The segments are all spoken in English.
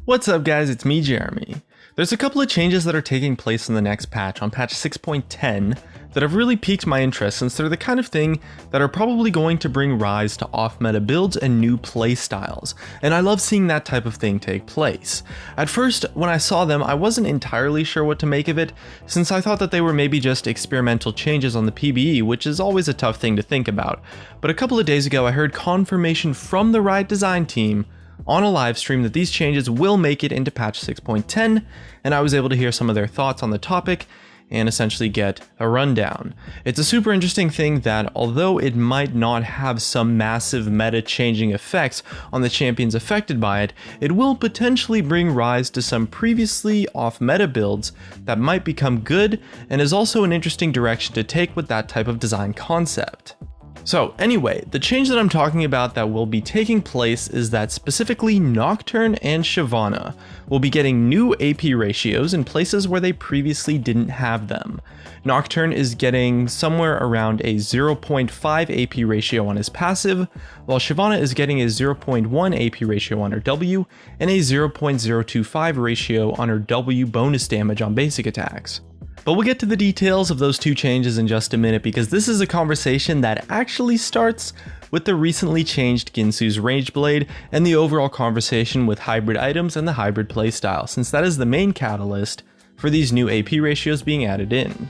What's up guys, it's me Jeremy. There's a couple of changes that are taking place in the next patch, on patch 6.10, that have really piqued my interest since they're the kind of thing that are probably going to bring rise to off-meta builds and new playstyles, and I love seeing that type of thing take place. At first, when I saw them, I wasn't entirely sure what to make of it, since I thought that they were maybe just experimental changes on the PBE, which is always a tough thing to think about. But a couple of days ago I heard confirmation from the Riot design team on a live stream that these changes will make it into patch 6.10, and I was able to hear some of their thoughts on the topic and essentially get a rundown. It's a super interesting thing that, although it might not have some massive meta changing effects on the champions affected by it, it will potentially bring rise to some previously off meta builds that might become good, and is also an interesting direction to take with that type of design concept. So anyway, the change that I'm talking about that will be taking place is that specifically Nocturne and Shyvana will be getting new AP ratios in places where they previously didn't have them. Nocturne is getting somewhere around a 0.5 AP ratio on his passive, while Shyvana is getting a 0.1 AP ratio on her W and a 0.025 ratio on her W bonus damage on basic attacks. But we'll get to the details of those two changes in just a minute, because this is a conversation that actually starts with the recently changed Ginsu's Rage Blade and the overall conversation with hybrid items and the hybrid playstyle, since that is the main catalyst for these new AP ratios being added in.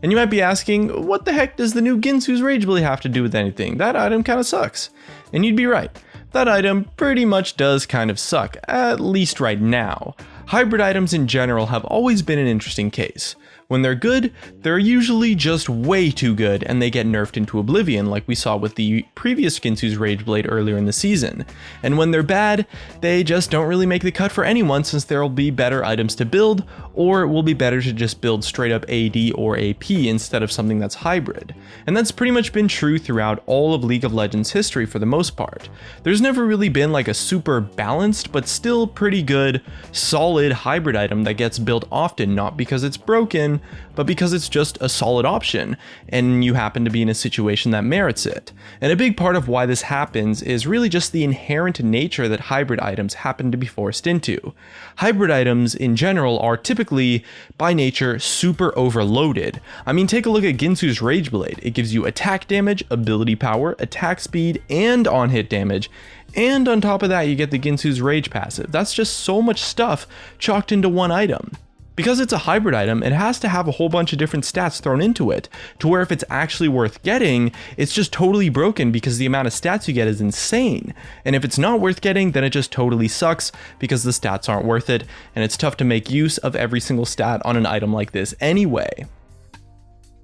And you might be asking, what the heck does the new Ginsu's Rage Blade have to do with anything? That item kinda sucks. And you'd be right. That item pretty much does kind of suck, at least right now. Hybrid items in general have always been an interesting case. When they're good, they're usually just way too good and they get nerfed into oblivion, like we saw with the previous Ginsu's Rage Blade earlier in the season. And when they're bad, they just don't really make the cut for anyone, since there'll be better items to build, or it will be better to just build straight up AD or AP instead of something that's hybrid. And that's pretty much been true throughout all of League of Legends history for the most part. There's never really been like a super balanced but still pretty good, solid hybrid item that gets built often, not because it's broken, but because it's just a solid option, and you happen to be in a situation that merits it. And a big part of why this happens is really just the inherent nature that hybrid items happen to be forced into. Hybrid items in general are typically, by nature, super overloaded. I mean, take a look at Ginsu's Rage Blade. It gives you attack damage, ability power, attack speed, and on-hit damage. And on top of that, you get the Ginsu's Rage passive. That's just so much stuff chalked into one item. Because it's a hybrid item, it has to have a whole bunch of different stats thrown into it, to where if it's actually worth getting, it's just totally broken because the amount of stats you get is insane. And if it's not worth getting, then it just totally sucks because the stats aren't worth it, and it's tough to make use of every single stat on an item like this anyway.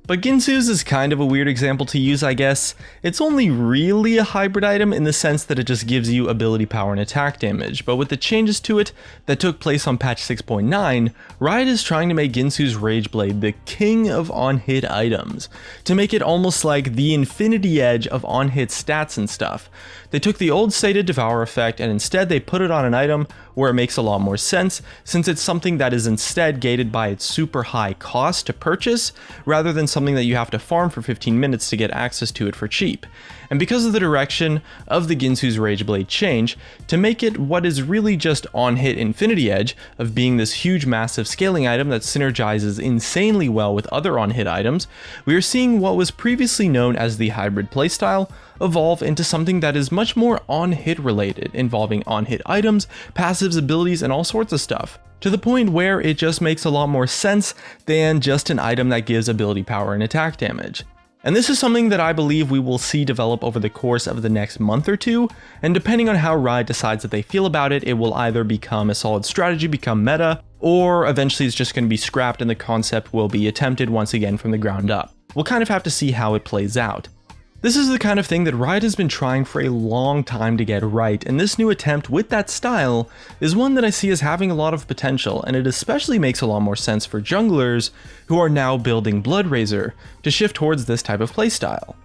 But Ginsu's is kind of a weird example to use, I guess. It's only really a hybrid item in the sense that it just gives you ability power and attack damage, but with the changes to it that took place on patch 6.9, Riot is trying to make Ginsu's Rage Blade the king of on-hit items, to make it almost like the infinity edge of on-hit stats and stuff. They took the old stated Devour effect and instead they put it on an item where it makes a lot more sense, since it's something that is instead gated by its super high cost to purchase, rather than something that you have to farm for 15 minutes to get access to it for cheap. And because of the direction of the Ginsu's Rage Blade change, to make it what is really just on-hit infinity edge of being this huge massive scaling item that synergizes insanely well with other on-hit items, we are seeing what was previously known as the hybrid playstyle evolve into something that is much more on-hit related, involving on-hit items, passives, abilities, and all sorts of stuff, to the point where it just makes a lot more sense than just an item that gives ability power and attack damage. And this is something that I believe we will see develop over the course of the next month or two, and depending on how Riot decides that they feel about it, it will either become a solid strategy, become meta, or eventually it's just going to be scrapped and the concept will be attempted once again from the ground up. We'll kind of have to see how it plays out. This is the kind of thing that Riot has been trying for a long time to get right, and this new attempt with that style is one that I see as having a lot of potential, and it especially makes a lot more sense for junglers who are now building Bloodrazor to shift towards this type of playstyle.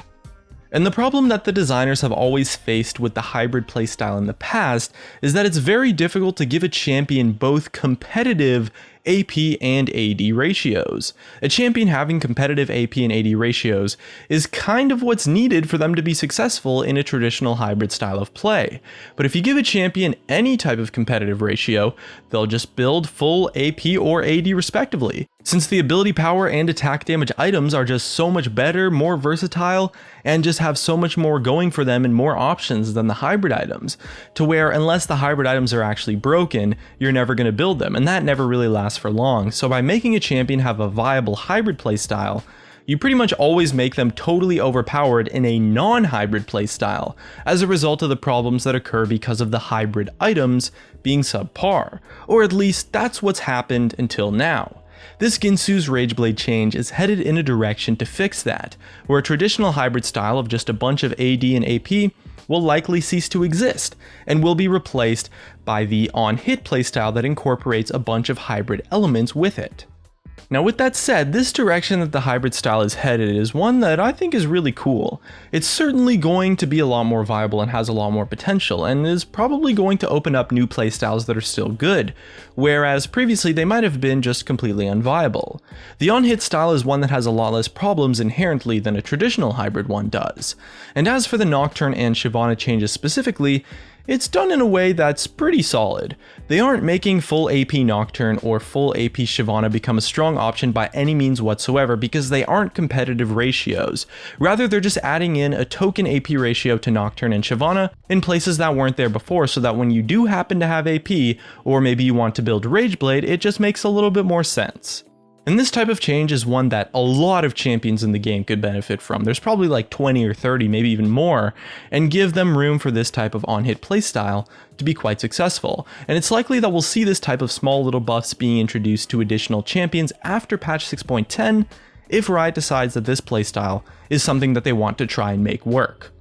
And the problem that the designers have always faced with the hybrid playstyle in the past is that it's very difficult to give a champion both competitive AP and AD ratios. A champion having competitive AP and AD ratios is kind of what's needed for them to be successful in a traditional hybrid style of play. But if you give a champion any type of competitive ratio, they'll just build full AP or AD respectively. Since the ability power and attack damage items are just so much better, more versatile, and just have so much more going for them and more options than the hybrid items, to where unless the hybrid items are actually broken, you're never going to build them, and that never really lasts for long. So by making a champion have a viable hybrid playstyle, you pretty much always make them totally overpowered in a non-hybrid playstyle, as a result of the problems that occur because of the hybrid items being subpar, or at least that's what's happened until now. This Ginsu's Rage Blade change is headed in a direction to fix that, where a traditional hybrid style of just a bunch of AD and AP will likely cease to exist, and will be replaced by the on-hit playstyle that incorporates a bunch of hybrid elements with it. Now with that said, this direction that the hybrid style is headed is one that I think is really cool. It's certainly going to be a lot more viable and has a lot more potential, and is probably going to open up new playstyles that are still good, whereas previously they might have been just completely unviable. The on-hit style is one that has a lot less problems inherently than a traditional hybrid one does. And as for the Nocturne and Shyvana changes specifically, it's done in a way that's pretty solid. They aren't making full AP Nocturne or full AP Shyvana become a strong option by any means whatsoever because they aren't competitive ratios. Rather, they're just adding in a token AP ratio to Nocturne and Shyvana in places that weren't there before, so that when you do happen to have AP, or maybe you want to build Rageblade, it just makes a little bit more sense. And this type of change is one that a lot of champions in the game could benefit from. There's probably like 20 or 30, maybe even more, and give them room for this type of on-hit playstyle to be quite successful. And it's likely that we'll see this type of small little buffs being introduced to additional champions after patch 6.10 if Riot decides that this playstyle is something that they want to try and make work.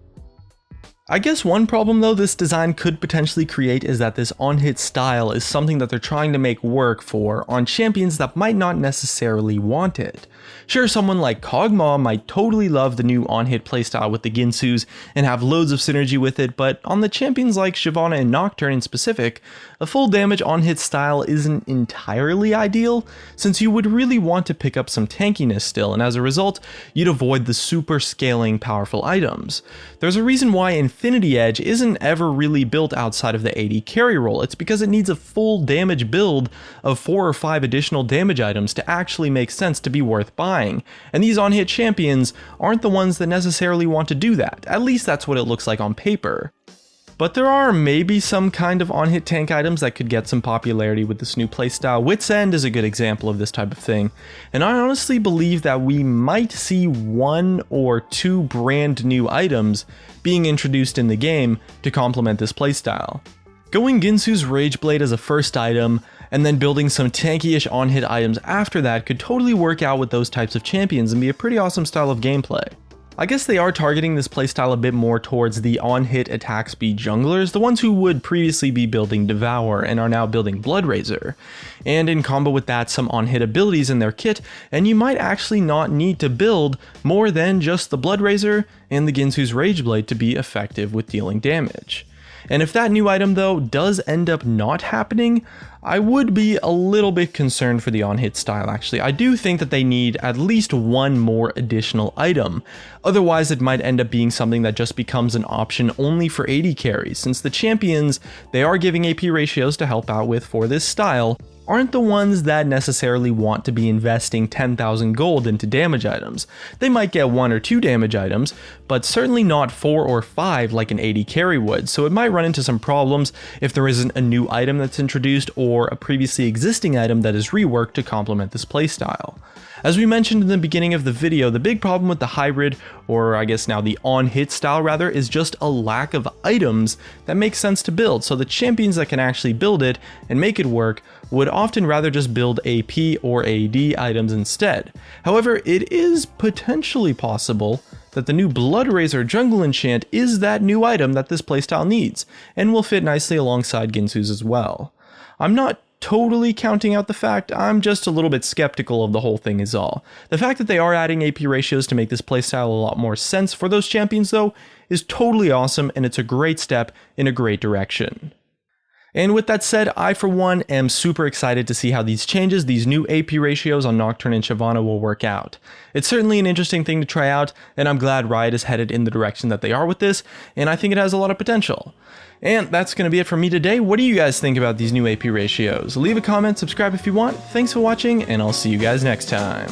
I guess one problem though this design could potentially create is that this on-hit style is something that they're trying to make work for on champions that might not necessarily want it. Sure, someone like Kog'Maw might totally love the new on-hit playstyle with the Ginsus and have loads of synergy with it, but on the champions like Shyvana and Nocturne in specific, a full damage on-hit style isn't entirely ideal, since you would really want to pick up some tankiness still, and as a result, you'd avoid the super scaling powerful items. There's a reason why Infinity Edge isn't ever really built outside of the AD carry role. It's because it needs a full damage build of 4 or 5 additional damage items to actually make sense to be worth buying, and these on-hit champions aren't the ones that necessarily want to do that. At least that's what it looks like on paper. But there are maybe some kind of on-hit tank items that could get some popularity with this new playstyle. Wit's End is a good example of this type of thing, and I honestly believe that we might see 1 or 2 brand new items being introduced in the game to complement this playstyle. Going Ginsu's Rage Blade as a first item, and then building some tanky-ish on-hit items after that could totally work out with those types of champions and be a pretty awesome style of gameplay. I guess they are targeting this playstyle a bit more towards the on-hit attack speed junglers, the ones who would previously be building Devour and are now building Bloodrazor, and in combo with that some on-hit abilities in their kit, and you might actually not need to build more than just the Bloodrazor and the Ginsu's Rage Blade to be effective with dealing damage. And if that new item though does end up not happening, I would be a little bit concerned for the on-hit style actually. I do think that they need at least 1 more additional item. Otherwise it might end up being something that just becomes an option only for AD carries, since the champions they are giving AP ratios to help out with for this style aren't the ones that necessarily want to be investing 10,000 gold into damage items. They might get 1 or 2 damage items, but certainly not 4 or 5 like an AD carry would, so it might run into some problems if there isn't a new item that's introduced or a previously existing item that is reworked to complement this playstyle. As we mentioned in the beginning of the video, the big problem with the hybrid, or I guess now the on-hit style rather, is just a lack of items that make sense to build, so the champions that can actually build it and make it work would often rather just build AP or AD items instead. However, it is potentially possible that the new Bloodrazor jungle enchant is that new item that this playstyle needs, and will fit nicely alongside Ginsu's as well. I'm not totally counting out the fact, I'm just a little bit skeptical of the whole thing is all. The fact that they are adding AP ratios to make this playstyle a lot more sense for those champions though is totally awesome, and it's a great step in a great direction. And with that said, I for one am super excited to see how these changes, these new AP ratios on Nocturne and Shyvana will work out. It's certainly an interesting thing to try out, and I'm glad Riot is headed in the direction that they are with this, and I think it has a lot of potential. And that's going to be it from me today. What do you guys think about these new AP ratios? Leave a comment, subscribe if you want. Thanks for watching, and I'll see you guys next time.